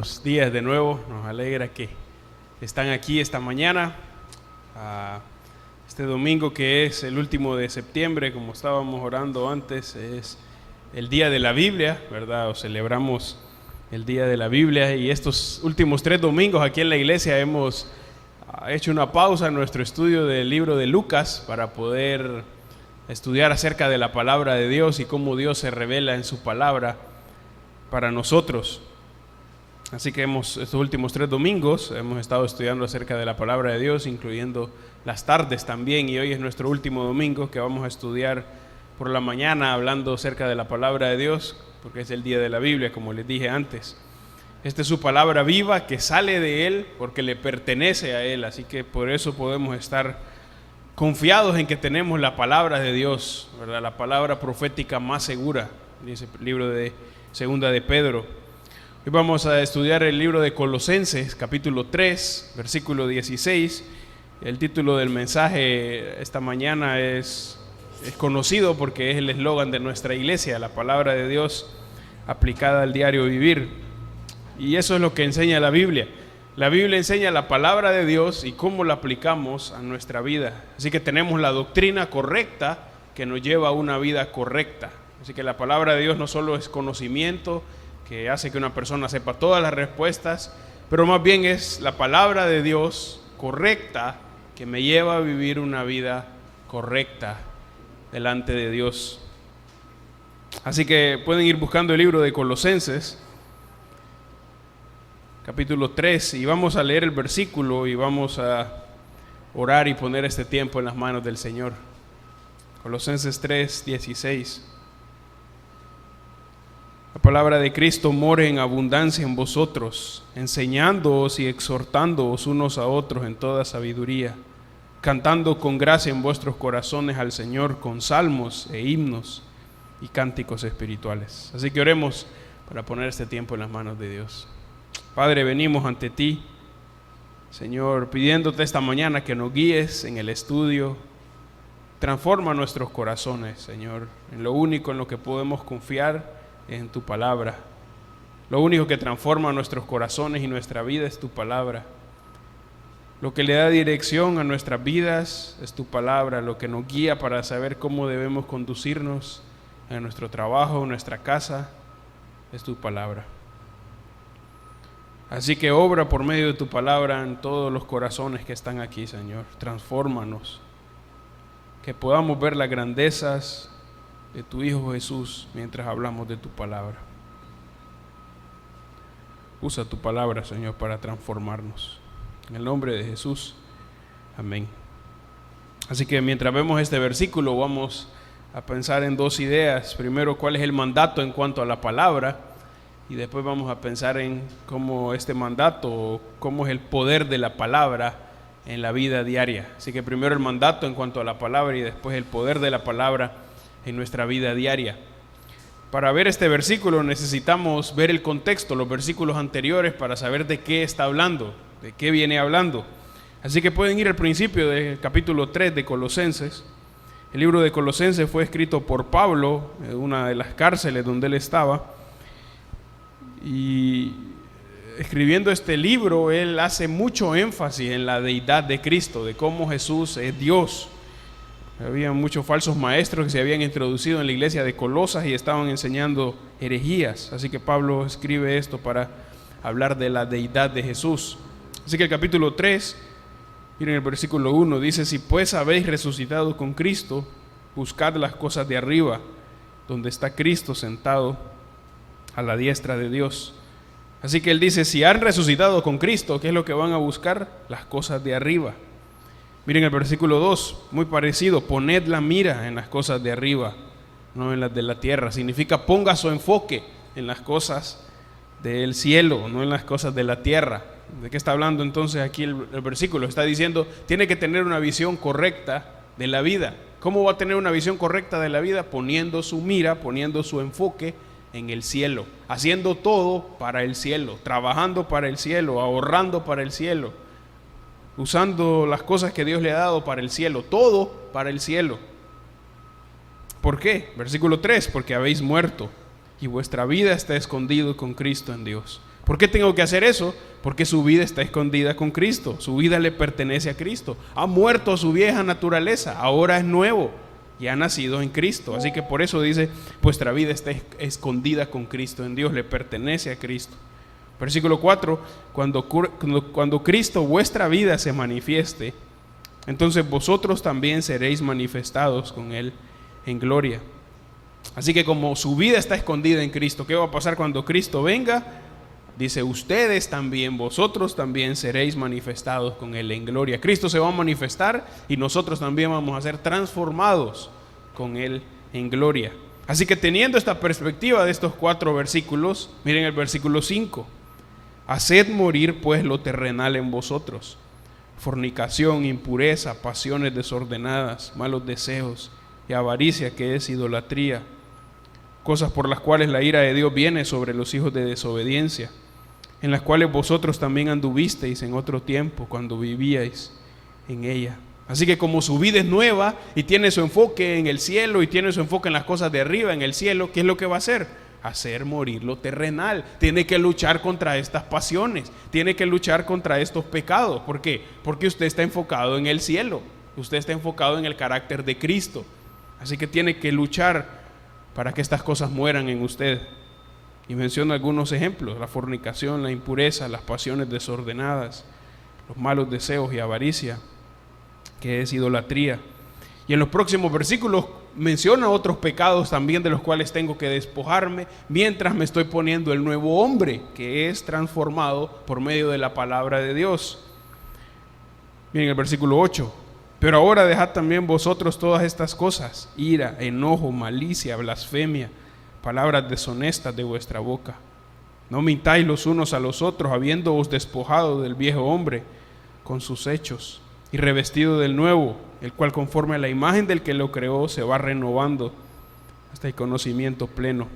Buenos días de nuevo, nos alegra que están aquí esta mañana, este domingo que es el último de septiembre, como estábamos orando antes, es el Día de la Biblia, ¿verdad? O celebramos el Día de la Biblia y estos últimos 3 domingos aquí en la iglesia hemos hecho una pausa en nuestro estudio del libro de Lucas para poder estudiar acerca de la palabra de Dios y cómo Dios se revela en su palabra para nosotros. Así que estos últimos 3 domingos hemos estado estudiando acerca de la palabra de Dios, incluyendo las tardes también, y hoy es nuestro último domingo que vamos a estudiar por la mañana hablando acerca de la palabra de Dios, porque es el día de la Biblia, como les dije antes. Esta es su palabra viva que sale de Él porque le pertenece a Él, así que por eso podemos estar confiados en que tenemos la palabra de Dios, ¿verdad? La palabra profética más segura, dice el libro de Segunda de Pedro. Hoy vamos a estudiar el libro de Colosenses, capítulo 3, versículo 16. El título del mensaje esta mañana es conocido porque es el eslogan de nuestra iglesia, la palabra de Dios aplicada al diario vivir. Y eso es lo que enseña la Biblia. La Biblia enseña la palabra de Dios y cómo la aplicamos a nuestra vida. Así que tenemos la doctrina correcta que nos lleva a una vida correcta. Así que la palabra de Dios no solo es conocimiento que hace que una persona sepa todas las respuestas, pero más bien es la palabra de Dios correcta que me lleva a vivir una vida correcta delante de Dios. Así que pueden ir buscando el libro de Colosenses, capítulo 3, y vamos a leer el versículo y vamos a orar y poner este tiempo en las manos del Señor. Colosenses 3, 16. La palabra de Cristo more en abundancia en vosotros, enseñándoos y exhortándoos unos a otros en toda sabiduría, cantando con gracia en vuestros corazones al Señor con salmos e himnos y cánticos espirituales. Así que oremos para poner este tiempo en las manos de Dios. Padre, venimos ante ti, Señor, pidiéndote esta mañana que nos guíes en el estudio. Transforma nuestros corazones, Señor, en lo único en lo que podemos confiar en tu palabra. Lo único que transforma nuestros corazones y nuestra vida es tu palabra. Lo que le da dirección a nuestras vidas es tu palabra. Lo que nos guía para saber cómo debemos conducirnos en nuestro trabajo, en nuestra casa, es tu palabra. Así que obra por medio de tu palabra en todos los corazones que están aquí, Señor. Transfórmanos, que podamos ver las grandezas de tu Hijo Jesús mientras hablamos de tu palabra. Usa tu palabra, Señor, para transformarnos. En el nombre de Jesús, amén. Así que mientras vemos este versículo vamos a pensar en 2 ideas. Primero, cuál es el mandato en cuanto a la palabra, y después vamos a pensar en cómo este mandato, cómo es el poder de la palabra en la vida diaria. Así que primero el mandato en cuanto a la palabra y después el poder de la palabra en nuestra vida diaria. Para ver este versículo necesitamos ver el contexto, los versículos anteriores, para saber de qué está hablando, de qué viene hablando. Así que pueden ir al principio del capítulo 3 de Colosenses. El libro de Colosenses fue escrito por Pablo en una de las cárceles donde él estaba, y escribiendo este libro él hace mucho énfasis en la deidad de Cristo, de cómo Jesús es Dios. Había muchos falsos maestros que se habían introducido en la iglesia de Colosas y estaban enseñando herejías. Así que Pablo escribe esto para hablar de la deidad de Jesús. Así que el capítulo 3, miren el versículo 1, dice: si pues habéis resucitado con Cristo, buscad las cosas de arriba, donde está Cristo sentado a la diestra de Dios. Así que él dice, si han resucitado con Cristo, ¿qué es lo que van a buscar? Las cosas de arriba. Miren el versículo 2, muy parecido: poned la mira en las cosas de arriba, no en las de la tierra. Significa ponga su enfoque en las cosas del cielo, no en las cosas de la tierra. ¿De qué está hablando entonces aquí el versículo? Está diciendo, tiene que tener una visión correcta de la vida. ¿Cómo va a tener una visión correcta de la vida? Poniendo su mira, poniendo su enfoque en el cielo, haciendo todo para el cielo, trabajando para el cielo, ahorrando para el cielo, usando las cosas que Dios le ha dado para el cielo, todo para el cielo. ¿Por qué? Versículo 3, porque habéis muerto y vuestra vida está escondida con Cristo en Dios. ¿Por qué tengo que hacer eso? Porque su vida está escondida con Cristo, su vida le pertenece a Cristo. Ha muerto su vieja naturaleza, ahora es nuevo y ha nacido en Cristo. Así que por eso dice, vuestra vida está escondida con Cristo en Dios, le pertenece a Cristo. Versículo 4, cuando Cristo vuestra vida se manifieste, entonces vosotros también seréis manifestados con Él en gloria. Así que como su vida está escondida en Cristo, ¿qué va a pasar cuando Cristo venga? Dice, ustedes también, vosotros también seréis manifestados con Él en gloria. Cristo se va a manifestar y nosotros también vamos a ser transformados con Él en gloria. Así que teniendo esta perspectiva de estos 4 versículos, miren el versículo 5. Haced morir pues lo terrenal en vosotros: fornicación, impureza, pasiones desordenadas, malos deseos y avaricia, que es idolatría, cosas por las cuales la ira de Dios viene sobre los hijos de desobediencia, en las cuales vosotros también anduvisteis en otro tiempo cuando vivíais en ella. Así que como su vida es nueva y tiene su enfoque en el cielo y tiene su enfoque en las cosas de arriba, en el cielo, ¿qué es lo que va a hacer? Hacer morir lo terrenal. Tiene que luchar contra estas pasiones, tiene que luchar contra estos pecados. ¿Por qué? Porque usted está enfocado en el cielo, usted está enfocado en el carácter de Cristo. Así que tiene que luchar para que estas cosas mueran en usted. Y menciono algunos ejemplos: la fornicación, la impureza, las pasiones desordenadas, los malos deseos y avaricia, que es idolatría. Y en los próximos versículos menciona otros pecados también de los cuales tengo que despojarme mientras me estoy poniendo el nuevo hombre, que es transformado por medio de la palabra de Dios. Miren el versículo 8. Pero ahora dejad también vosotros todas estas cosas: ira, enojo, malicia, blasfemia, palabras deshonestas de vuestra boca. No mintáis los unos a los otros, habiéndoos despojado del viejo hombre con sus hechos, y revestido del nuevo, el cual conforme a la imagen del que lo creó se va renovando hasta el conocimiento pleno.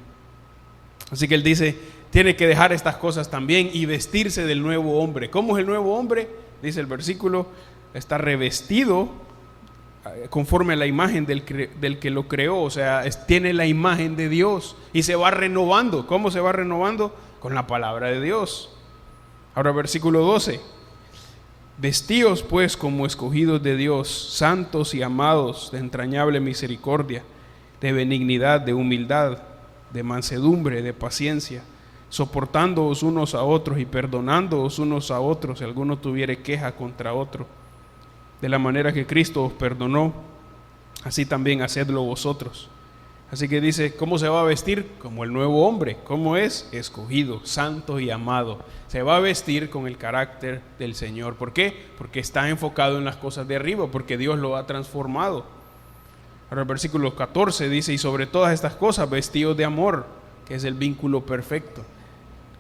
Así que él dice, tiene que dejar estas cosas también y vestirse del nuevo hombre. ¿Cómo es el nuevo hombre? Dice el versículo, está revestido conforme a la imagen del que lo creó, o sea, tiene la imagen de Dios y se va renovando. ¿Cómo se va renovando? Con la palabra de Dios. Ahora versículo 12. Vestíos pues como escogidos de Dios, santos y amados, de entrañable misericordia, de benignidad, de humildad, de mansedumbre, de paciencia, soportándoos unos a otros y perdonándoos unos a otros si alguno tuviere queja contra otro. De la manera que Cristo os perdonó, así también hacedlo vosotros. Así que dice, ¿cómo se va a vestir? Como el nuevo hombre. ¿Cómo es? Escogido, santo y amado. Se va a vestir con el carácter del Señor. ¿Por qué? Porque está enfocado en las cosas de arriba, porque Dios lo ha transformado. Ahora el versículo 14 dice, y sobre todas estas cosas vestidos de amor, que es el vínculo perfecto.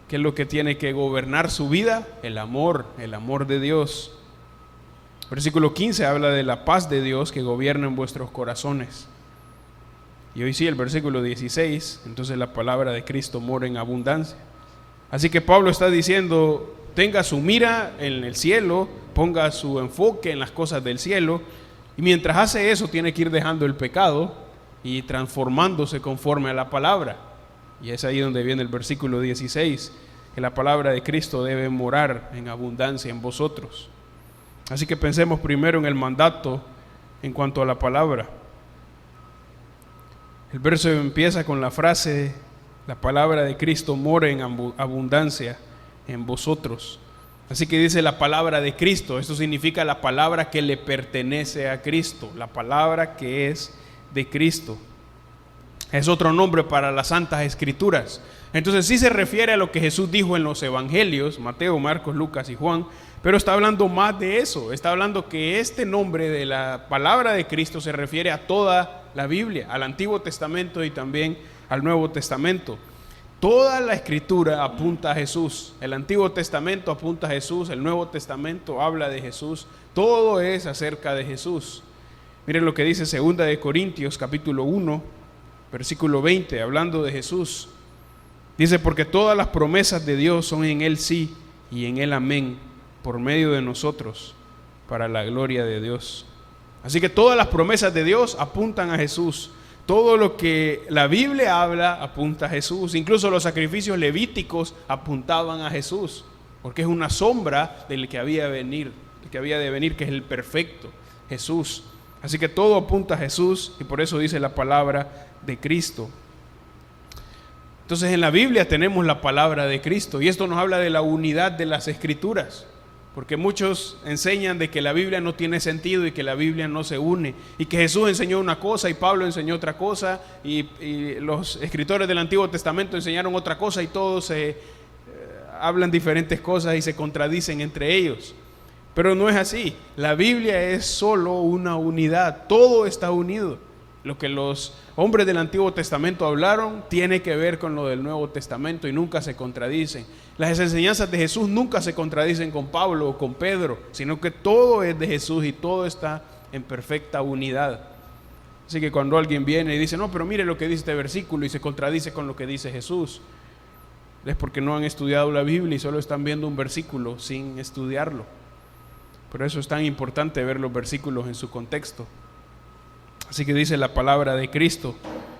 ¿Qué es lo que tiene que gobernar su vida? El amor de Dios. Versículo 15 habla de la paz de Dios que gobierna en vuestros corazones. Y hoy sí, el versículo 16, entonces la palabra de Cristo mora en abundancia. Así que Pablo está diciendo, tenga su mira en el cielo, ponga su enfoque en las cosas del cielo, y mientras hace eso tiene que ir dejando el pecado y transformándose conforme a la palabra. Y es ahí donde viene el versículo 16, que la palabra de Cristo debe morar en abundancia en vosotros. Así que pensemos primero en el mandato en cuanto a la palabra. El verso empieza con la frase, la palabra de Cristo mora en abundancia en vosotros. Así que dice la palabra de Cristo, esto significa la palabra que le pertenece a Cristo, la palabra que es de Cristo. Es otro nombre para las Santas Escrituras. Entonces sí se refiere a lo que Jesús dijo en los evangelios, Mateo, Marcos, Lucas y Juan, pero está hablando más de eso. Está hablando que este nombre de la palabra de Cristo se refiere a toda la Biblia, al Antiguo Testamento y también al Nuevo Testamento. Toda la Escritura apunta a Jesús. El Antiguo Testamento apunta a Jesús, el Nuevo Testamento habla de Jesús. Todo es acerca de Jesús. Miren lo que dice 2 de Corintios capítulo 1, versículo 20, hablando de Jesús. Dice, porque todas las promesas de Dios son en Él sí y en Él amén, por medio de nosotros, para la gloria de Dios. Así que todas las promesas de Dios apuntan a Jesús. Todo lo que la Biblia habla apunta a Jesús. Incluso los sacrificios levíticos apuntaban a Jesús, porque es una sombra del que había de venir, que es el perfecto, Jesús. Así que todo apunta a Jesús, y por eso dice la palabra de Cristo. Entonces en la Biblia tenemos la palabra de Cristo, y esto nos habla de la unidad de las Escrituras. Porque muchos enseñan de que la Biblia no tiene sentido y que la Biblia no se une, y que Jesús enseñó una cosa y Pablo enseñó otra cosa, y los escritores del Antiguo Testamento enseñaron otra cosa, y todos hablan diferentes cosas y se contradicen entre ellos. Pero no es así. La Biblia es solo una unidad, todo está unido. Lo que los hombres del Antiguo Testamento hablaron tiene que ver con lo del Nuevo Testamento y nunca se contradicen. Las enseñanzas de Jesús nunca se contradicen con Pablo o con Pedro, sino que todo es de Jesús y todo está en perfecta unidad. Así que cuando alguien viene y dice, no, pero mire lo que dice este versículo y se contradice con lo que dice Jesús, es porque no han estudiado la Biblia y solo están viendo un versículo sin estudiarlo. Por eso es tan importante ver los versículos en su contexto. Así que dice la palabra de Cristo,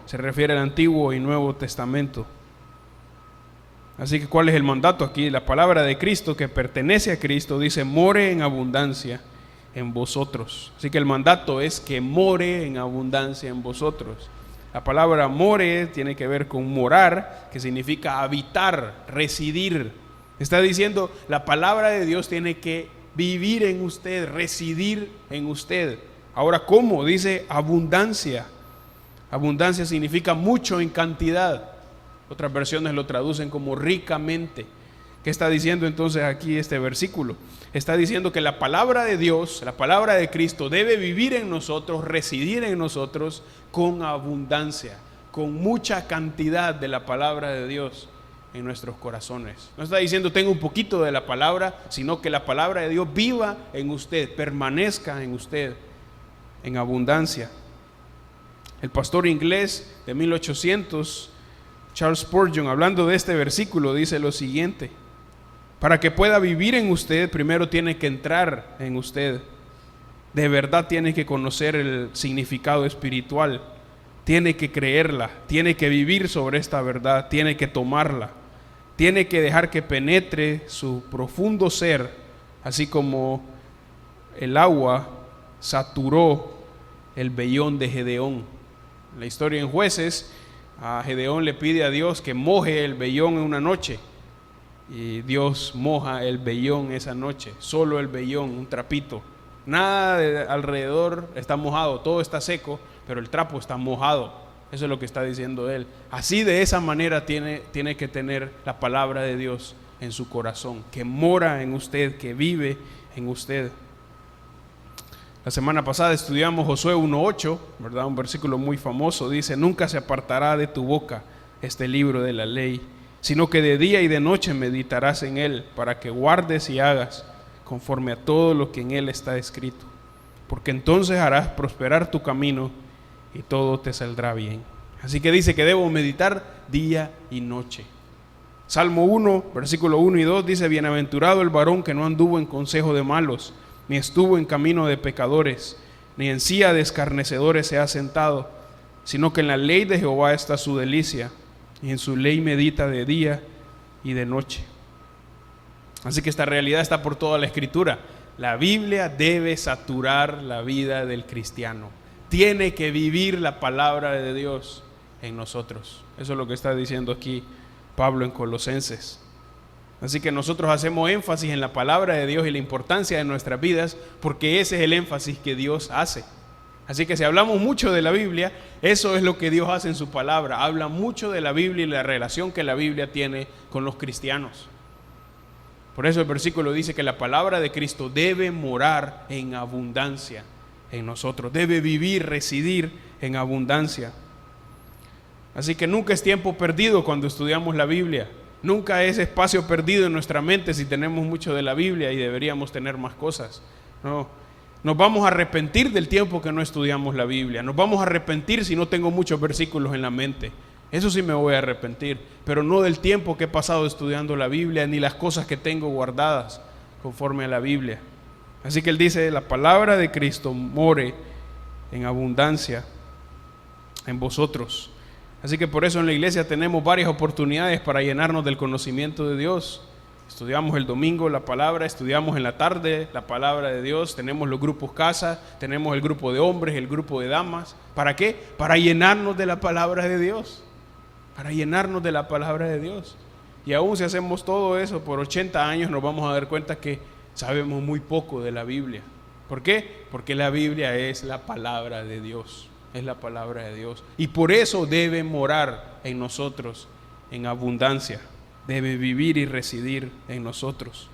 se refiere al Antiguo y Nuevo Testamento. Así que ¿cuál es el mandato aquí? La palabra de Cristo, que pertenece a Cristo, dice, more en abundancia en vosotros. Así que el mandato es que more en abundancia en vosotros. La palabra more tiene que ver con morar, que significa habitar, residir. Está diciendo, la palabra de Dios tiene que vivir en usted, residir en usted. Ahora, ¿cómo? Dice abundancia. Abundancia significa mucho en cantidad. Otras versiones lo traducen como ricamente. ¿Qué está diciendo entonces aquí este versículo? Está diciendo que la palabra de Dios, la palabra de Cristo, debe vivir en nosotros, residir en nosotros con abundancia, con mucha cantidad de la palabra de Dios en nuestros corazones. No está diciendo tengo un poquito de la palabra, sino que la palabra de Dios viva en usted, permanezca en usted en abundancia. El pastor inglés de 1800, Charles Spurgeon, hablando de este versículo, dice lo siguiente: para que pueda vivir en usted, primero tiene que entrar en usted. De verdad tiene que conocer el significado espiritual, tiene que creerla, tiene que vivir sobre esta verdad, tiene que tomarla, tiene que dejar que penetre su profundo ser, así como el agua saturó el vellón de Gedeón. En la historia en Jueces, a Gedeón le pide a Dios que moje el vellón en una noche, y Dios moja el vellón esa noche, solo el vellón, un trapito, nada de alrededor está mojado, todo está seco, pero el trapo está mojado. Eso es lo que está diciendo él. Así, de esa manera tiene que tener la palabra de Dios en su corazón, que mora en usted, que vive en usted. La semana pasada estudiamos Josué 1:8, ¿verdad? Un versículo muy famoso. Dice: nunca se apartará de tu boca este libro de la ley, sino que de día y de noche meditarás en él, para que guardes y hagas conforme a todo lo que en él está escrito, porque entonces harás prosperar tu camino y todo te saldrá bien. Así que dice que debo meditar día y noche. Salmo 1, versículo 1 y 2 dice: bienaventurado el varón que no anduvo en consejo de malos, ni estuvo en camino de pecadores, ni en silla de escarnecedores se ha sentado, sino que en la ley de Jehová está su delicia, y en su ley medita de día y de noche. Así que esta realidad está por toda la Escritura. La Biblia debe saturar la vida del cristiano. Tiene que vivir la palabra de Dios en nosotros. Eso es lo que está diciendo aquí Pablo en Colosenses. Así que nosotros hacemos énfasis en la palabra de Dios y la importancia de nuestras vidas, porque ese es el énfasis que Dios hace. Así que si hablamos mucho de la Biblia, eso es lo que Dios hace en su palabra. Habla mucho de la Biblia y la relación que la Biblia tiene con los cristianos. Por eso el versículo dice que la palabra de Cristo debe morar en abundancia en nosotros, debe vivir, residir en abundancia. Así que nunca es tiempo perdido cuando estudiamos la Biblia. Nunca es espacio perdido en nuestra mente si tenemos mucho de la Biblia y deberíamos tener más cosas. No, nos vamos a arrepentir del tiempo que no estudiamos la Biblia. Nos vamos a arrepentir si no tengo muchos versículos en la mente. Eso sí me voy a arrepentir, pero no del tiempo que he pasado estudiando la Biblia, ni las cosas que tengo guardadas conforme a la Biblia. Así que él dice: la palabra de Cristo more en abundancia en vosotros. Así que por eso en la iglesia tenemos varias oportunidades para llenarnos del conocimiento de Dios. Estudiamos el domingo la palabra, estudiamos en la tarde la palabra de Dios, tenemos los grupos casa, tenemos el grupo de hombres, el grupo de damas. ¿Para qué? Para llenarnos de la palabra de Dios. Para llenarnos de la palabra de Dios. Y aún si hacemos todo eso por 80 años nos vamos a dar cuenta que sabemos muy poco de la Biblia. ¿Por qué? Porque la Biblia es la palabra de Dios. Es la palabra de Dios. Y por eso debe morar en nosotros en abundancia. Debe vivir y residir en nosotros.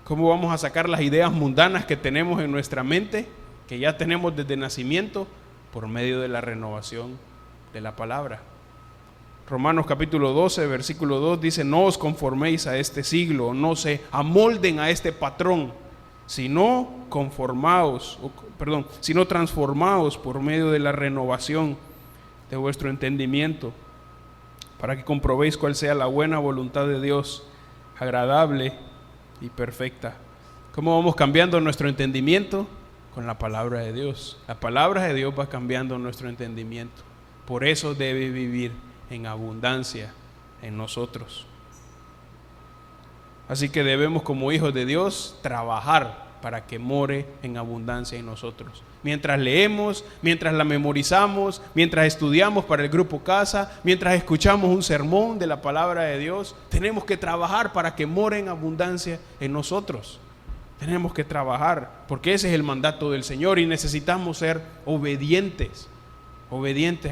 ¿Cómo vamos a sacar las ideas mundanas que tenemos en nuestra mente, que ya tenemos desde nacimiento? Por medio de la renovación de la palabra. Romanos capítulo 12, versículo 2 dice: no os conforméis a este siglo, no se amolden a este patrón, sino transformaos por medio de la renovación de vuestro entendimiento, para que comprobéis cuál sea la buena voluntad de Dios, agradable y perfecta. ¿Cómo vamos cambiando nuestro entendimiento? Con la palabra de Dios. La palabra de Dios va cambiando nuestro entendimiento. Por eso debe vivir en abundancia en nosotros. Así que debemos, como hijos de Dios, trabajar para que more en abundancia en nosotros. Mientras leemos, mientras la memorizamos, mientras estudiamos para el grupo casa, mientras escuchamos un sermón de la palabra de Dios, tenemos que trabajar para que more en abundancia en nosotros. Tenemos que trabajar, porque ese es el mandato del Señor y necesitamos ser obedientes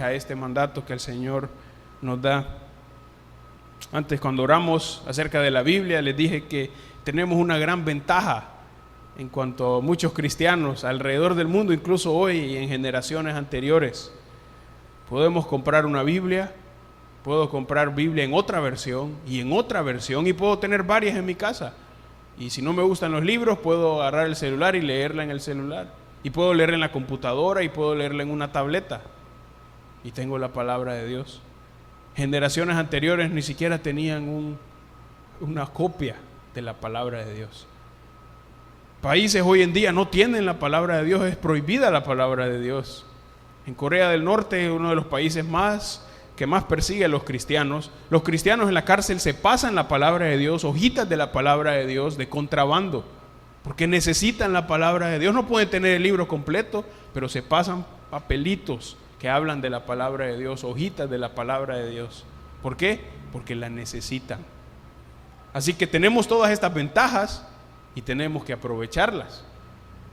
a este mandato que el Señor nos da. Antes, cuando oramos acerca de la Biblia, les dije que tenemos una gran ventaja en cuanto a muchos cristianos alrededor del mundo, incluso hoy y en generaciones anteriores. Podemos comprar una Biblia, puedo comprar Biblia en otra versión y en otra versión, y puedo tener varias en mi casa. Y si no me gustan los libros, puedo agarrar el celular y leerla en el celular. Y puedo leerla en la computadora y puedo leerla en una tableta. Y tengo la palabra de Dios. Generaciones anteriores ni siquiera tenían una copia de la palabra de Dios. Países hoy en día no tienen la palabra de Dios, es prohibida la palabra de Dios. En Corea del Norte, uno de los países que más persigue a los cristianos en la cárcel se pasan la palabra de Dios, hojitas de la palabra de Dios de contrabando, porque necesitan la palabra de Dios. No pueden tener el libro completo, pero se pasan papelitos que hablan de la palabra de Dios, hojitas de la palabra de Dios. ¿Por qué? Porque la necesitan. Así que tenemos todas estas ventajas y tenemos que aprovecharlas,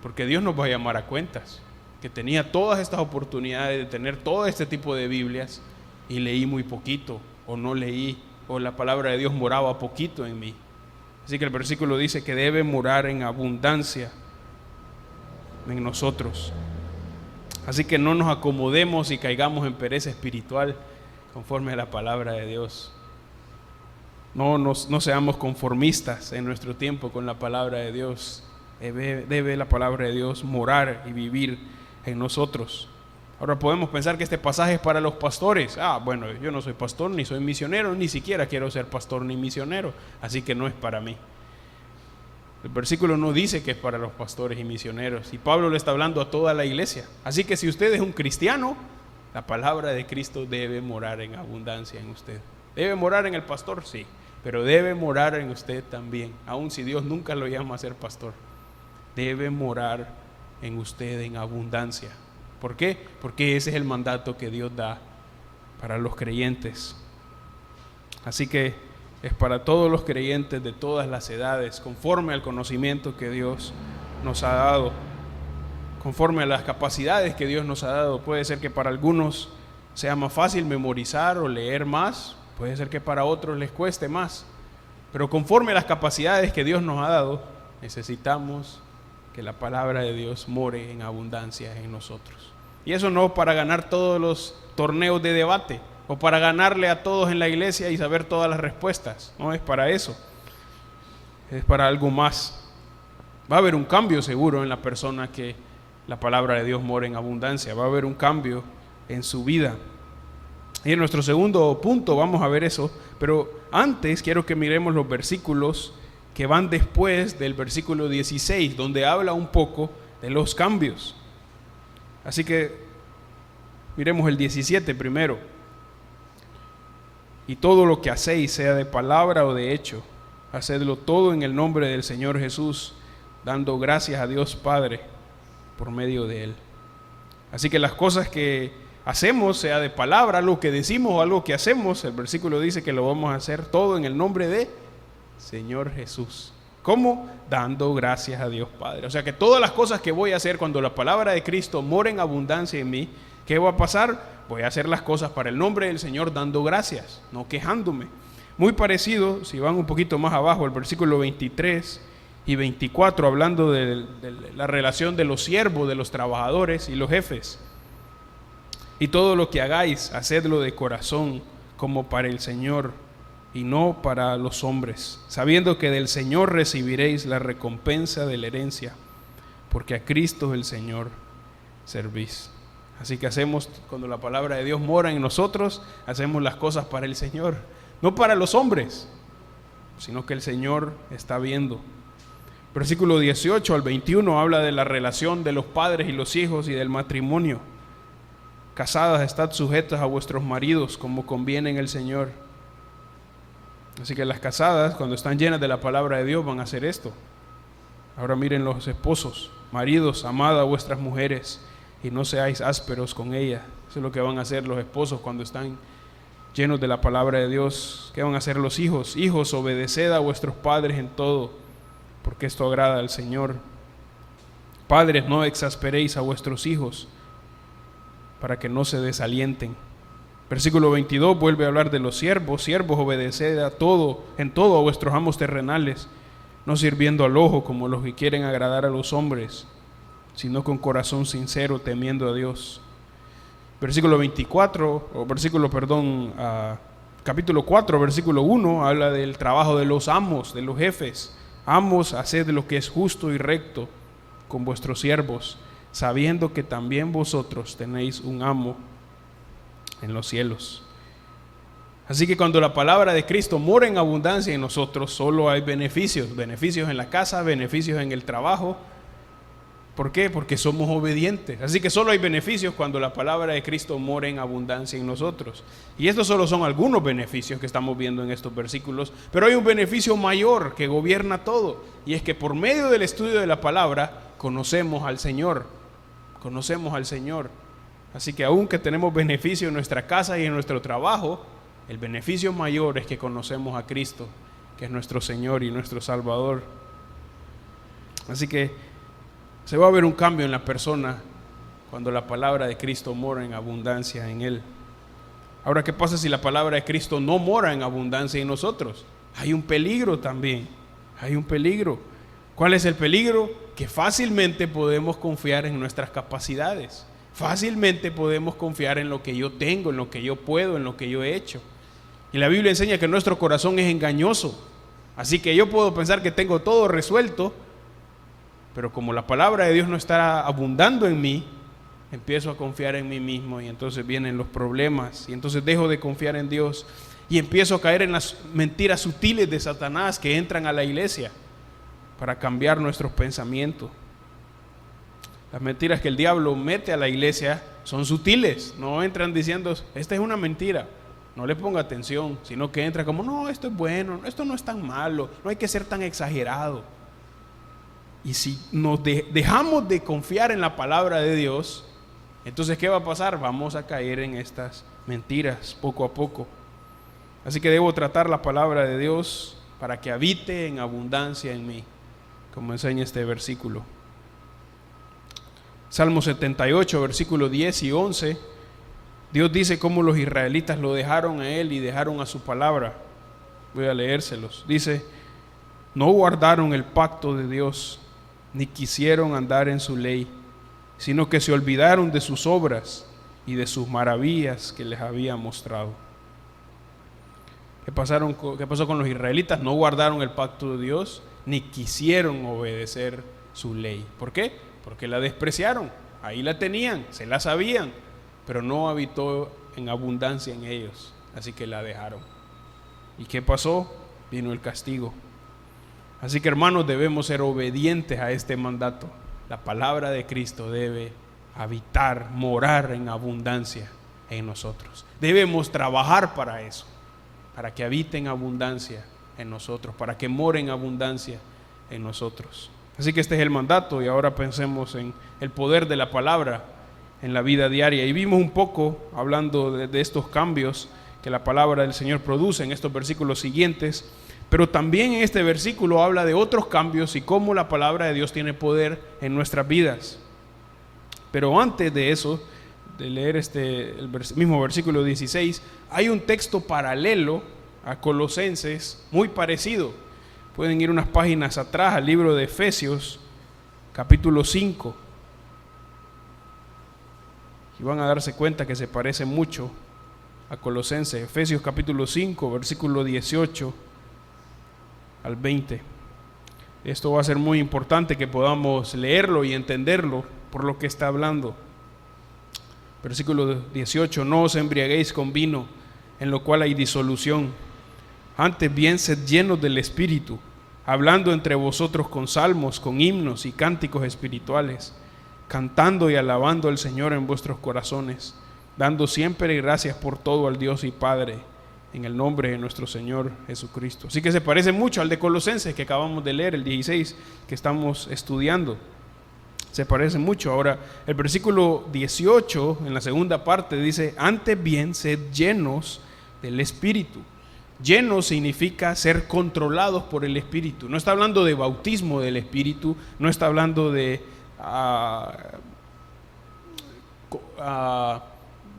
porque Dios nos va a llamar a cuentas, que tenía todas estas oportunidades de tener todo este tipo de Biblias y leí muy poquito, o no leí, o la palabra de Dios moraba poquito en mí. Así que el versículo dice que debe morar en abundancia en nosotros. Así que no nos acomodemos y caigamos en pereza espiritual conforme a la palabra de Dios. No seamos conformistas en nuestro tiempo con la palabra de Dios. Debe la palabra de Dios morar y vivir en nosotros. Ahora podemos pensar que este pasaje es para los pastores. Bueno, yo no soy pastor ni soy misionero, ni siquiera quiero ser pastor ni misionero, así que no es para mí. El versículo no dice que es para los pastores y misioneros, y Pablo le está hablando a toda la iglesia. Así que si usted es un cristiano, la palabra de Cristo debe morar en abundancia en usted. ¿Debe morar en el pastor? Sí, pero debe morar en usted también, aun si Dios nunca lo llama a ser pastor. Debe morar en usted en abundancia. ¿Por qué? Porque ese es el mandato que Dios da para los creyentes. Así que es para todos los creyentes de todas las edades, conforme al conocimiento que Dios nos ha dado, conforme a las capacidades que Dios nos ha dado. Puede ser que para algunos sea más fácil memorizar o leer más, puede ser que para otros les cueste más, pero conforme a las capacidades que Dios nos ha dado, necesitamos que la palabra de Dios more en abundancia en nosotros. Y eso no para ganar todos los torneos de debate o para ganarle a todos en la iglesia y saber todas las respuestas. No es para eso, es para algo más. Va a haber un cambio seguro en la persona que la palabra de Dios more en abundancia. Va a haber un cambio en su vida. Y en nuestro segundo punto vamos a ver eso, pero antes quiero que miremos los versículos que van después del versículo 16, donde habla un poco de los cambios. Así que Miremos el 17 primero. Y todo lo que hacéis, sea de palabra o de hecho, hacedlo todo en el nombre del Señor Jesús, dando gracias a Dios Padre por medio de Él. Así que las cosas que hacemos, sea de palabra, algo que decimos o algo que hacemos, el versículo dice que lo vamos a hacer todo en el nombre de Señor Jesús. ¿Cómo? Dando gracias a Dios Padre. O sea que todas las cosas que voy a hacer cuando la palabra de Cristo mora en abundancia en mí, ¿qué va a pasar? Voy a hacer las cosas para el nombre del Señor dando gracias, no quejándome. Muy parecido, si van un poquito más abajo, el versículo 23 y 24, hablando de la relación de los siervos, de los trabajadores y los jefes. Y todo lo que hagáis, hacedlo de corazón, como para el Señor, y no para los hombres, sabiendo que del Señor recibiréis la recompensa de la herencia, porque a Cristo el Señor servís. Así que hacemos, cuando la palabra de Dios mora en nosotros, hacemos las cosas para el Señor, no para los hombres, sino que el Señor está viendo. Versículo 18 al 21 habla de la relación de los padres y los hijos y del matrimonio. Casadas, estad sujetas a vuestros maridos como conviene en el Señor. Así que las casadas, cuando están llenas de la palabra de Dios, van a hacer esto. Ahora miren los esposos: maridos, amad a vuestras mujeres y no seáis ásperos con ellas. Eso es lo que van a hacer los esposos cuando están llenos de la palabra de Dios. ¿Qué van a hacer los hijos? Hijos, obedeced a vuestros padres en todo, porque esto agrada al Señor. Padres, no exasperéis a vuestros hijos, para que no se desalienten. Versículo 22 vuelve a hablar de los siervos. Siervos, obedeced en todo a vuestros amos terrenales, no sirviendo al ojo como los que quieren agradar a los hombres, sino con corazón sincero, temiendo a Dios. Capítulo 4, versículo 1, habla del trabajo de los amos, de los jefes. Amos, haced lo que es justo y recto con vuestros siervos, sabiendo que también vosotros tenéis un amo en los cielos. Así que cuando la palabra de Cristo mora en abundancia en nosotros, solo hay beneficios en la casa, beneficios en el trabajo. ¿Por qué? Porque somos obedientes. Así que solo hay beneficios cuando la palabra de Cristo mora en abundancia en nosotros. Y estos solo son algunos beneficios que estamos viendo en estos versículos, pero hay un beneficio mayor que gobierna todo, y es que por medio del estudio de la palabra conocemos al Señor. Así que aunque tenemos beneficio en nuestra casa y en nuestro trabajo, el beneficio mayor es que conocemos a Cristo, que es nuestro Señor y nuestro Salvador. Así que se va a ver un cambio en la persona cuando la palabra de Cristo mora en abundancia en él. Ahora, ¿qué pasa si la palabra de Cristo no mora en abundancia en nosotros? Hay un peligro también, hay un peligro. ¿Cuál es el peligro? Que fácilmente podemos confiar en nuestras capacidades. Fácilmente podemos confiar en lo que yo tengo, en lo que yo puedo, en lo que yo he hecho. Y la Biblia enseña que nuestro corazón es engañoso. Así que yo puedo pensar que tengo todo resuelto, pero como la palabra de Dios no está abundando en mí, empiezo a confiar en mí mismo, y entonces vienen los problemas, y entonces dejo de confiar en Dios y empiezo a caer en las mentiras sutiles de Satanás que entran a la iglesia para cambiar nuestros pensamientos. Las mentiras que el diablo mete a la iglesia son sutiles, no entran diciendo esta es una mentira, no le ponga atención, sino que entra como no, esto es bueno, esto no es tan malo, no hay que ser tan exagerado. Y si nos dejamos de confiar en la palabra de Dios, entonces ¿qué va a pasar? Vamos a caer en estas mentiras poco a poco. Así que debo tratar la palabra de Dios para que habite en abundancia en mí, como enseña este versículo. Salmo 78, versículos 10 y 11, Dios dice cómo los israelitas lo dejaron a Él y dejaron a su palabra. Voy a leérselos. Dice: no guardaron el pacto de Dios, ni quisieron andar en su ley, sino que se olvidaron de sus obras y de sus maravillas que les había mostrado. ¿Qué pasó con los israelitas? No guardaron el pacto de Dios, ni quisieron obedecer su ley. ¿Por qué? Porque la despreciaron. Ahí la tenían, se la sabían, pero no habitó en abundancia en ellos, así que la dejaron. ¿Y qué pasó? Vino el castigo. Así que, hermanos, debemos ser obedientes a este mandato. La palabra de Cristo debe habitar, morar en abundancia en nosotros. Debemos trabajar para eso, para que habite en abundancia en nosotros, para que more en abundancia en nosotros. Así que este es el mandato, y ahora pensemos en el poder de la palabra en la vida diaria. Y vimos un poco, hablando de estos cambios que la palabra del Señor produce en estos versículos siguientes, pero también en este versículo habla de otros cambios y cómo la palabra de Dios tiene poder en nuestras vidas. Pero antes de eso, de leer el mismo versículo 16, hay un texto paralelo a Colosenses muy parecido. Pueden ir unas páginas atrás al libro de Efesios, capítulo 5, y van a darse cuenta que se parece mucho a Colosenses. Efesios capítulo 5, versículo 18 al 20. Esto va a ser muy importante que podamos leerlo y entenderlo por lo que está hablando. Versículo 18: no os embriaguéis con vino, en lo cual hay disolución, antes bien sed llenos del Espíritu, hablando entre vosotros con salmos, con himnos y cánticos espirituales, cantando y alabando al Señor en vuestros corazones, dando siempre gracias por todo al Dios y Padre, en el nombre de nuestro Señor Jesucristo. Así que se parece mucho al de Colosenses que acabamos de leer, el 16, que estamos estudiando. Se parece mucho. Ahora, el versículo 18, en la segunda parte, dice: antes bien, sed llenos del Espíritu. Llenos significa ser controlados por el Espíritu. No está hablando de bautismo del Espíritu, no está hablando de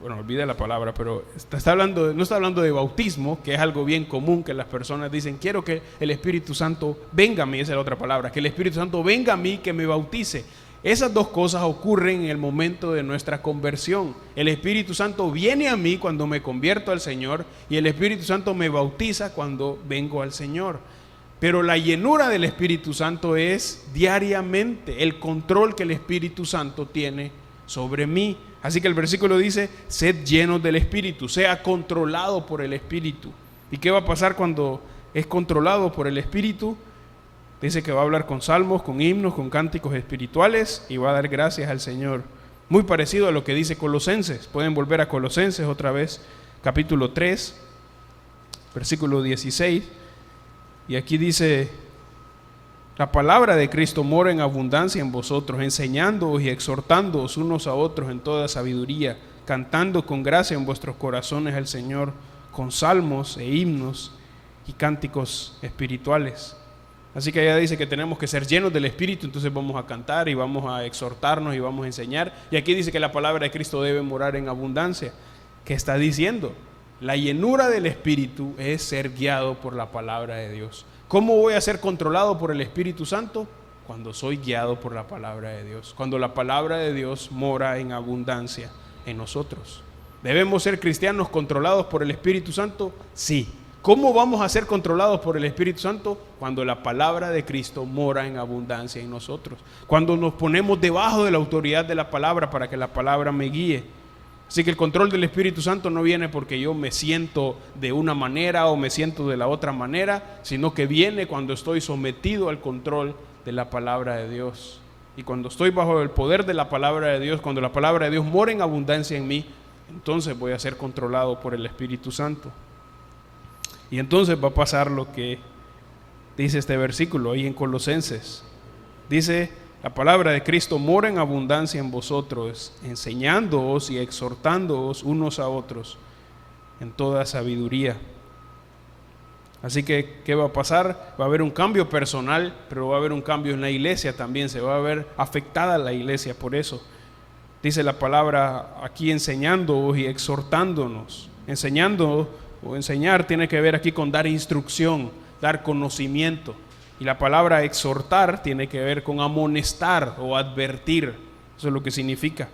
bueno, olvidé la palabra, pero no está hablando de bautismo, que es algo bien común, que las personas dicen: quiero que el Espíritu Santo venga a mí. Esa es la otra palabra, que el Espíritu Santo venga a mí, que me bautice. Esas dos cosas ocurren en el momento de nuestra conversión. El Espíritu Santo viene a mí cuando me convierto al Señor, y el Espíritu Santo me bautiza cuando vengo al Señor. Pero la llenura del Espíritu Santo es diariamente, el control que el Espíritu Santo tiene sobre mí. Así que el versículo dice: sed llenos del Espíritu, sea controlado por el Espíritu. ¿Y qué va a pasar cuando es controlado por el Espíritu? Dice que va a hablar con salmos, con himnos, con cánticos espirituales, y va a dar gracias al Señor. Muy parecido a lo que dice Colosenses. Pueden volver a Colosenses otra vez, capítulo 3, versículo 16. Y aquí dice: la palabra de Cristo mora en abundancia en vosotros, enseñándoos y exhortándoos unos a otros en toda sabiduría, cantando con gracia en vuestros corazones al Señor, con salmos e himnos y cánticos espirituales. Así que ella dice que tenemos que ser llenos del Espíritu, entonces vamos a cantar y vamos a exhortarnos y vamos a enseñar. Y aquí dice que la palabra de Cristo debe morar en abundancia. ¿Qué está diciendo? La llenura del Espíritu es ser guiado por la palabra de Dios. ¿Cómo voy a ser controlado por el Espíritu Santo? Cuando soy guiado por la palabra de Dios, cuando la palabra de Dios mora en abundancia en nosotros. ¿Debemos ser cristianos controlados por el Espíritu Santo? Sí. ¿Cómo vamos a ser controlados por el Espíritu Santo? Cuando la palabra de Cristo mora en abundancia en nosotros. Cuando nos ponemos debajo de la autoridad de la palabra para que la palabra me guíe. Así que el control del Espíritu Santo no viene porque yo me siento de una manera o me siento de la otra manera, sino que viene cuando estoy sometido al control de la palabra de Dios. Y cuando estoy bajo el poder de la palabra de Dios, cuando la palabra de Dios mora en abundancia en mí, entonces voy a ser controlado por el Espíritu Santo. Y entonces va a pasar lo que dice este versículo ahí en Colosenses. Dice: la palabra de Cristo mora en abundancia en vosotros, enseñándoos y exhortándoos unos a otros en toda sabiduría. Así que, ¿qué va a pasar? Va a haber un cambio personal, pero va a haber un cambio en la iglesia también. Se va a ver afectada la iglesia por eso. Dice la palabra aquí: enseñándoos y exhortándonos. Enseñando o enseñar tiene que ver aquí con dar instrucción, dar conocimiento. Y la palabra exhortar tiene que ver con amonestar o advertir. Eso es lo que significa.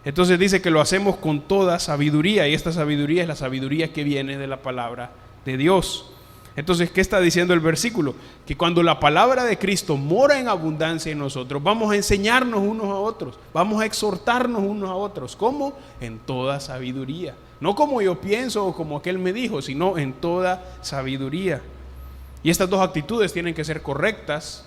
Entonces dice que lo hacemos con toda sabiduría, y esta sabiduría es la sabiduría que viene de la palabra de Dios. Entonces, ¿qué está diciendo el versículo? Que cuando la palabra de Cristo mora en abundancia en nosotros, vamos a enseñarnos unos a otros, vamos a exhortarnos unos a otros. ¿Cómo? En toda sabiduría. No como yo pienso o como aquel me dijo, sino en toda sabiduría. Y estas dos actitudes tienen que ser correctas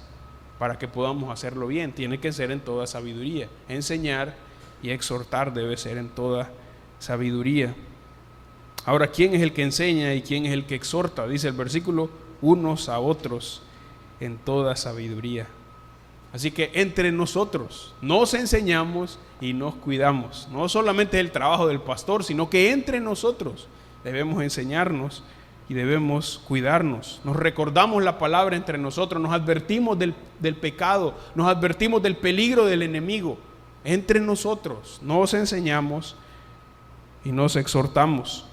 para que podamos hacerlo bien. Tiene que ser en toda sabiduría, enseñar y exhortar debe ser en toda sabiduría. Ahora, ¿quién es el que enseña y quién es el que exhorta? Dice el versículo, unos a otros en toda sabiduría. Así que entre nosotros nos enseñamos y nos cuidamos. No solamente es el trabajo del pastor, sino que entre nosotros debemos enseñarnos y debemos cuidarnos. Nos recordamos la palabra entre nosotros, nos advertimos del pecado, nos advertimos del peligro del enemigo. Entre nosotros nos enseñamos y nos exhortamos.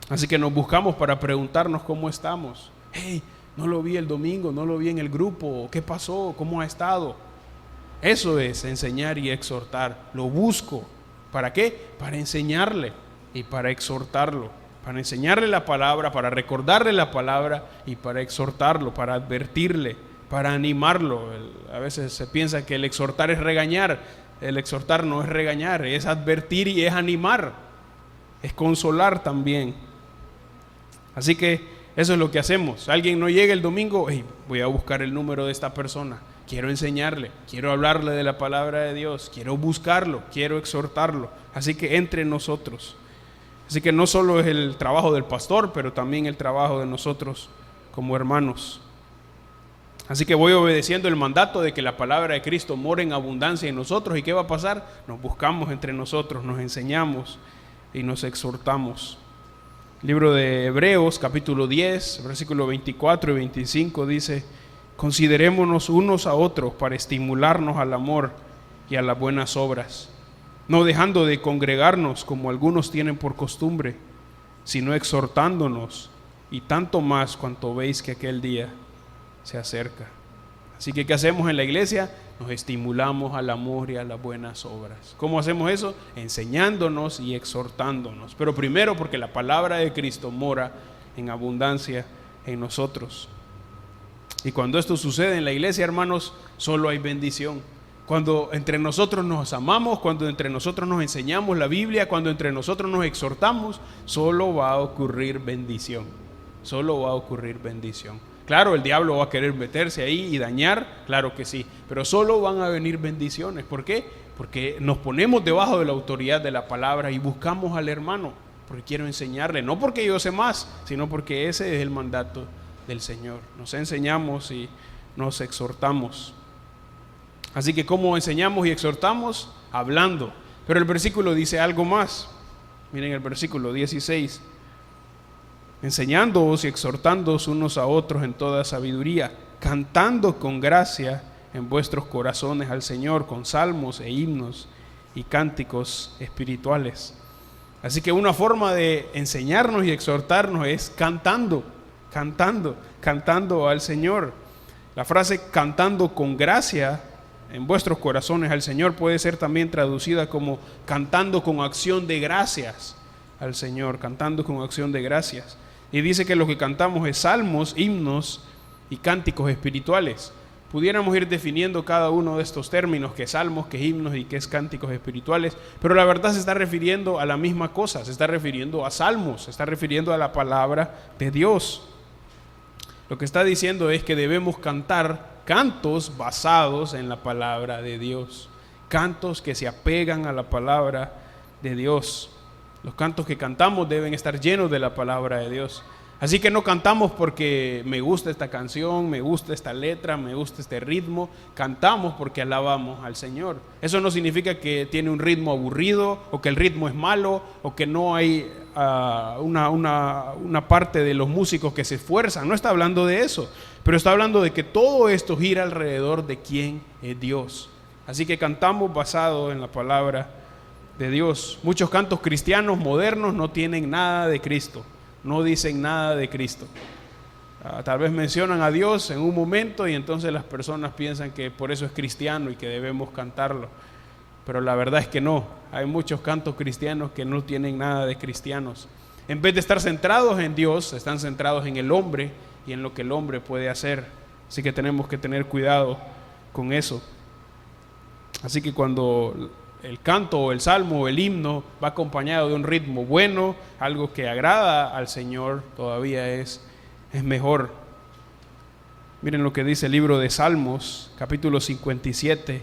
Así que nos buscamos para preguntarnos cómo estamos. Hey, no lo vi el domingo, no lo vi en el grupo, ¿qué pasó? ¿Cómo ha estado? Eso es enseñar y exhortar. Lo busco. ¿Para qué? Para enseñarle y para exhortarlo. Para enseñarle la palabra, para recordarle la palabra y para exhortarlo, para advertirle, para animarlo. A veces se piensa que el exhortar es regañar. El exhortar no es regañar, es advertir y es animar. Es consolar también. Así que eso es lo que hacemos. Alguien no llega el domingo, hey, voy a buscar el número de esta persona. Quiero enseñarle, quiero hablarle de la palabra de Dios, quiero buscarlo, quiero exhortarlo. Así que entre nosotros. Así que no solo es el trabajo del pastor, pero también el trabajo de nosotros como hermanos. Así que voy obedeciendo el mandato de que la palabra de Cristo more en abundancia en nosotros. ¿Y qué va a pasar? Nos buscamos entre nosotros, nos enseñamos y nos exhortamos. Libro de Hebreos, capítulo 10, versículo 24 y 25 dice: considerémonos unos a otros para estimularnos al amor y a las buenas obras, no dejando de congregarnos como algunos tienen por costumbre, sino exhortándonos, y tanto más cuanto veis que aquel día se acerca. Así que, ¿qué hacemos en la iglesia? Nos estimulamos al amor y a las buenas obras. ¿Cómo hacemos eso? Enseñándonos y exhortándonos. Pero primero porque la palabra de Cristo mora en abundancia en nosotros. Y cuando esto sucede en la iglesia, hermanos, solo hay bendición. Cuando entre nosotros nos amamos, cuando entre nosotros nos enseñamos la Biblia, cuando entre nosotros nos exhortamos, solo va a ocurrir bendición. Solo va a ocurrir bendición. Claro, el diablo va a querer meterse ahí y dañar, claro que sí, pero solo van a venir bendiciones. ¿Por qué? Porque nos ponemos debajo de la autoridad de la palabra y buscamos al hermano, porque quiero enseñarle, no porque yo sé más, sino porque ese es el mandato del Señor. Nos enseñamos y nos exhortamos. Así que, ¿cómo enseñamos y exhortamos? Hablando. Pero el versículo dice algo más. Miren el versículo 16. Enseñándoos y exhortándoos unos a otros en toda sabiduría, cantando con gracia en vuestros corazones al Señor, con salmos e himnos y cánticos espirituales. Así que una forma de enseñarnos y exhortarnos es cantando al Señor. La frase cantando con gracia en vuestros corazones al Señor puede ser también traducida como cantando con acción de gracias al Señor, cantando con acción de gracias. Y dice que lo que cantamos es salmos, himnos y cánticos espirituales. Pudiéramos ir definiendo cada uno de estos términos, que es salmos, que es himnos y que es cánticos espirituales, pero la verdad se está refiriendo a la misma cosa, se está refiriendo a salmos, se está refiriendo a la palabra de Dios. Lo que está diciendo es que debemos cantar cantos basados en la palabra de Dios, cantos que se apegan a la palabra de Dios. Los cantos que cantamos deben estar llenos de la palabra de Dios. Así que no cantamos porque me gusta esta canción, me gusta esta letra, me gusta este ritmo. Cantamos porque alabamos al Señor. Eso no significa que tiene un ritmo aburrido o que el ritmo es malo o que no hay una parte de los músicos que se esfuerzan. No está hablando de eso, pero está hablando de que todo esto gira alrededor de quién es Dios. Así que cantamos basado en la palabra de Dios. Muchos cantos cristianos modernos no tienen nada de Cristo, no dicen nada de Cristo. Tal vez mencionan a Dios en un momento y entonces las personas piensan que por eso es cristiano y que debemos cantarlo. Pero la verdad es que no. Hay muchos cantos cristianos que no tienen nada de cristianos. En vez de estar centrados en Dios, están centrados en el hombre y en lo que el hombre puede hacer. Así que tenemos que tener cuidado con eso. Así que cuando el canto o el salmo o el himno va acompañado de un ritmo bueno, algo que agrada al Señor, todavía es mejor. Miren lo que dice el libro de Salmos, capítulo 57,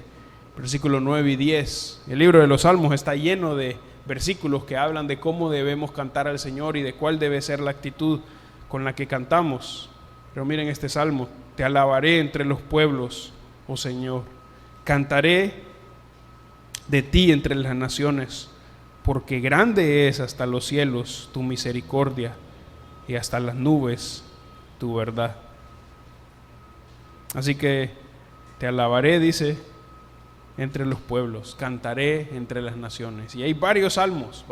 versículos 9 y 10. El libro de los Salmos está lleno de versículos que hablan de cómo debemos cantar al Señor y de cuál debe ser la actitud con la que cantamos. Pero miren este salmo: te alabaré entre los pueblos, oh Señor, cantaré de ti entre las naciones, porque grande es hasta los cielos tu misericordia y hasta las nubes tu verdad. Así que te alabaré, dice, entre los pueblos, cantaré entre las naciones. Y hay varios salmos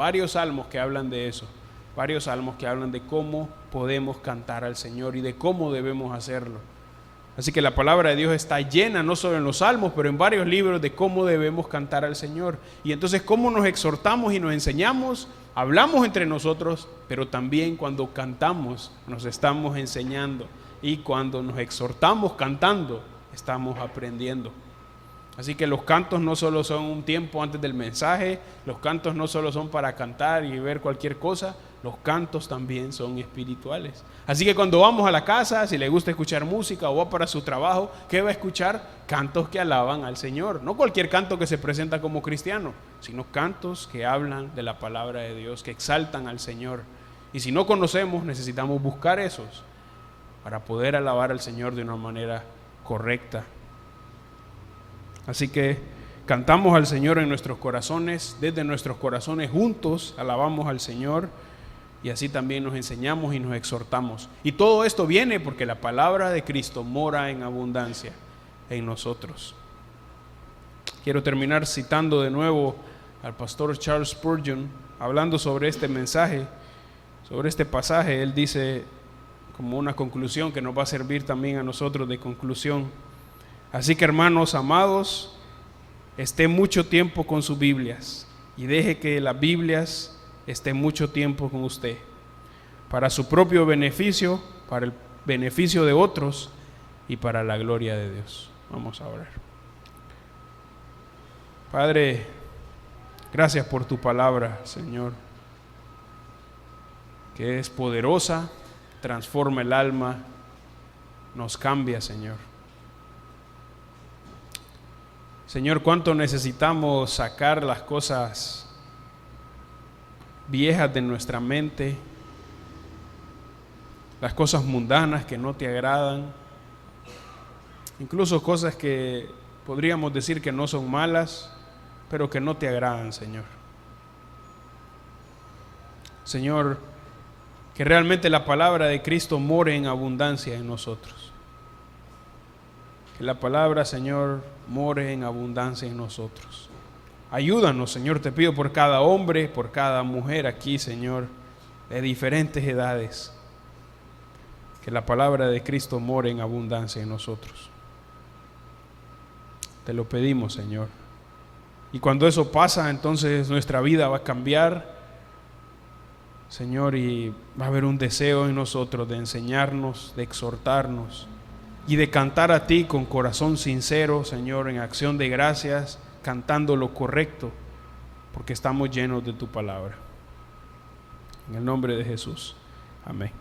que hablan de eso, varios salmos que hablan de cómo podemos cantar al Señor y de cómo debemos hacerlo. Así que la palabra de Dios está llena, no solo en los salmos, pero en varios libros, de cómo debemos cantar al Señor. Y entonces cómo nos exhortamos y nos enseñamos. Hablamos entre nosotros, pero también cuando cantamos nos estamos enseñando, y cuando nos exhortamos cantando estamos aprendiendo. Así que los cantos no solo son un tiempo antes del mensaje, los cantos no solo son para cantar y ver cualquier cosa, los cantos también son espirituales. Así que cuando vamos a la casa, si le gusta escuchar música o va para su trabajo, ¿qué va a escuchar? Cantos que alaban al Señor. No cualquier canto que se presenta como cristiano, sino cantos que hablan de la palabra de Dios, que exaltan al Señor. Y si no conocemos, necesitamos buscar esos para poder alabar al Señor de una manera correcta. Así que cantamos al Señor en nuestros corazones, desde nuestros corazones juntos alabamos al Señor, y así también nos enseñamos y nos exhortamos. Y todo esto viene porque la palabra de Cristo mora en abundancia en nosotros. Quiero terminar citando de nuevo al pastor Charles Spurgeon, hablando sobre este mensaje, sobre este pasaje. Él dice, como una conclusión que nos va a servir también a nosotros de conclusión: así que, hermanos amados, esté mucho tiempo con sus Biblias y deje que las Biblias estén mucho tiempo con usted, para su propio beneficio, para el beneficio de otros y para la gloria de Dios. Vamos a orar. Padre, gracias por tu palabra, Señor, que es poderosa, transforma el alma, nos cambia, Señor. Señor, cuánto necesitamos sacar las cosas viejas de nuestra mente, las cosas mundanas que no te agradan, incluso cosas que podríamos decir que no son malas, pero que no te agradan, Señor. Señor, que realmente la palabra de Cristo more en abundancia en nosotros. Que la palabra, Señor, more en abundancia en nosotros. Ayúdanos, Señor, te pido por cada hombre, por cada mujer aquí, Señor, de diferentes edades. Que la palabra de Cristo more en abundancia en nosotros. Te lo pedimos, Señor. Y cuando eso pasa, entonces nuestra vida va a cambiar, Señor, y va a haber un deseo en nosotros de enseñarnos, de exhortarnos y de cantar a ti con corazón sincero, Señor, en acción de gracias, cantando lo correcto, porque estamos llenos de tu palabra. En el nombre de Jesús. Amén.